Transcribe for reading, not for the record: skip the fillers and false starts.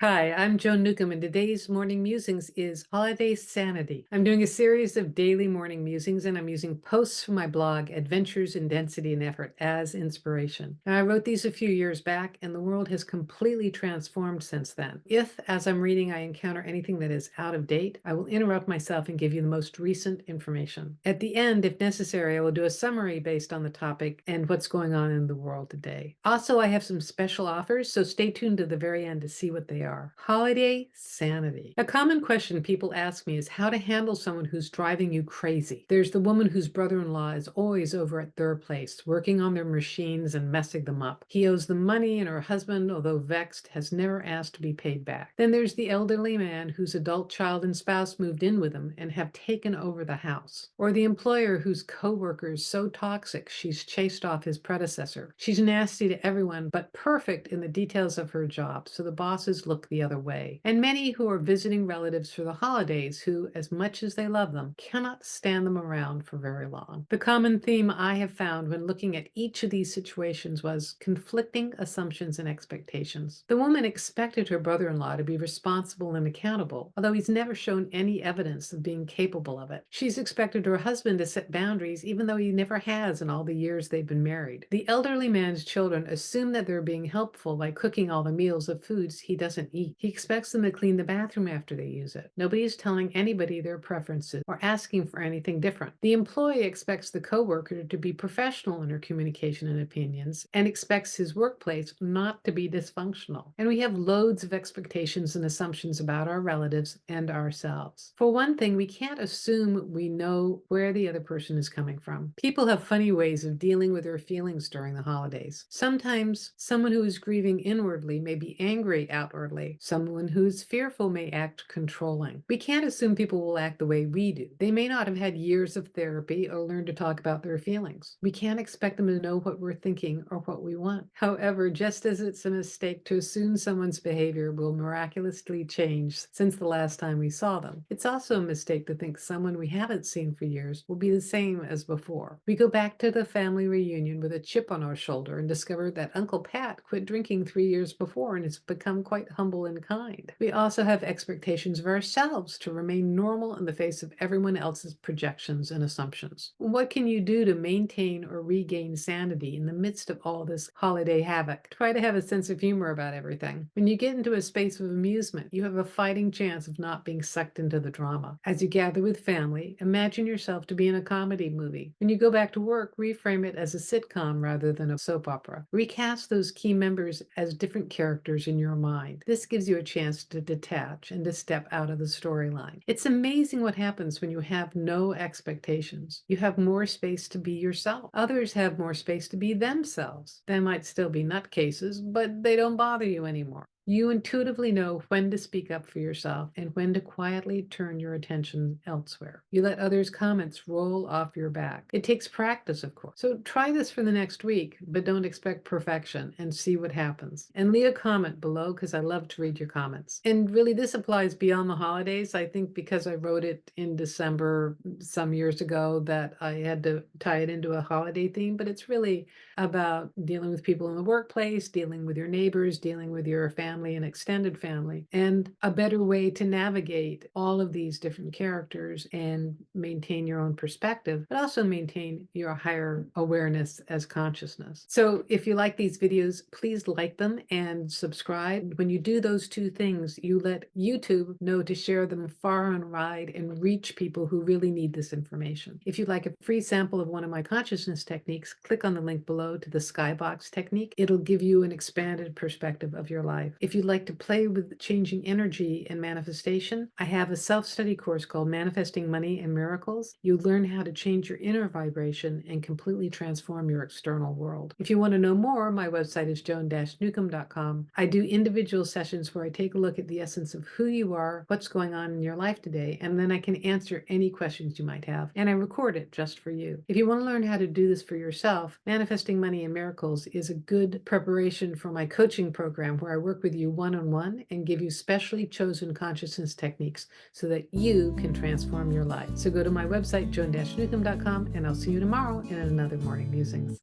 Hi, I'm Joan Newcomb, and today's morning musings is Holiday Sanity. I'm doing a series of daily morning musings, and I'm using posts from my blog, Adventures in Density and Effort, as inspiration. And I wrote these a few years back, and the world has completely transformed since then. If, as I'm reading, I encounter anything that is out of date, I will interrupt myself and give you the most recent information. At the end, if necessary, I will do a summary based on the topic and what's going on in the world today. Also, I have some special offers, so stay tuned to the very end to see what they are. Holiday sanity. A common question people ask me is how to handle someone who's driving you crazy. There's the woman whose brother-in-law is always over at their place, working on their machines and messing them up. He owes them money, and her husband, although vexed, has never asked to be paid back. Then there's the elderly man whose adult child and spouse moved in with him and have taken over the house. Or the employer whose co-worker is so toxic she's chased off his predecessor. She's nasty to everyone, but perfect in the details of her job, so the bosses look the other way. And many who are visiting relatives for the holidays who, as much as they love them, cannot stand them around for very long. The common theme I have found when looking at each of these situations was conflicting assumptions and expectations. The woman expected her brother-in-law to be responsible and accountable, although he's never shown any evidence of being capable of it. She's expected her husband to set boundaries, even though he never has in all the years they've been married. The elderly man's children assume that they're being helpful by cooking all the meals of foods he doesn't eat. He expects them to clean the bathroom after they use it. Nobody is telling anybody their preferences or asking for anything different. The employee expects the coworker to be professional in her communication and opinions and expects his workplace not to be dysfunctional. And we have loads of expectations and assumptions about our relatives and ourselves. For one thing, we can't assume we know where the other person is coming from. People have funny ways of dealing with their feelings during the holidays. Sometimes someone who is grieving inwardly may be angry outwardly. Someone who's fearful may act controlling. We can't assume people will act the way we do. They may not have had years of therapy or learned to talk about their feelings. We can't expect them to know what we're thinking or what we want. However, just as it's a mistake to assume someone's behavior will miraculously change since the last time we saw them, it's also a mistake to think someone we haven't seen for years will be the same as before. We go back to the family reunion with a chip on our shoulder and discover that Uncle Pat quit drinking 3 years before and has become quite humble and kind. We also have expectations of ourselves to remain normal in the face of everyone else's projections and assumptions. What can you do to maintain or regain sanity in the midst of all this holiday havoc? Try to have a sense of humor about everything. When you get into a space of amusement, you have a fighting chance of not being sucked into the drama. As you gather with family, imagine yourself to be in a comedy movie. When you go back to work, reframe it as a sitcom rather than a soap opera. Recast those key members as different characters in your mind. This gives you a chance to detach and to step out of the storyline. It's amazing what happens when you have no expectations. You have more space to be yourself. Others have more space to be themselves. They might still be nutcases, but they don't bother you anymore. You intuitively know when to speak up for yourself and when to quietly turn your attention elsewhere. You let others' comments roll off your back. It takes practice, of course. So try this for the next week, but don't expect perfection and see what happens. And leave a comment below because I love to read your comments. And really, this applies beyond the holidays. I think because I wrote it in December some years ago that I had to tie it into a holiday theme, but it's really about dealing with people in the workplace, dealing with your neighbors, dealing with your family and extended family, and a better way to navigate all of these different characters and maintain your own perspective, but also maintain your higher awareness as consciousness. So if you like these videos, please like them and subscribe. When you do those two things, you let YouTube know to share them far and wide and reach people who really need this information. If you'd like a free sample of one of my consciousness techniques, click on the link below to the Skybox technique. It'll give you an expanded perspective of your life. If you'd like to play with changing energy and manifestation, I have a self-study course called Manifesting Money and Miracles. You learn how to change your inner vibration and completely transform your external world. If you want to know more, my website is joan-newcomb.com. I do individual sessions where I take a look at the essence of who you are, what's going on in your life today, and then I can answer any questions you might have. And I record it just for you. If you want to learn how to do this for yourself, Manifesting Money and Miracles is a good preparation for my coaching program where I work with you one-on-one and give you specially chosen consciousness techniques so that you can transform your life. So go to my website, joan-newcomb.com, and I'll see you tomorrow in another Morning Musings.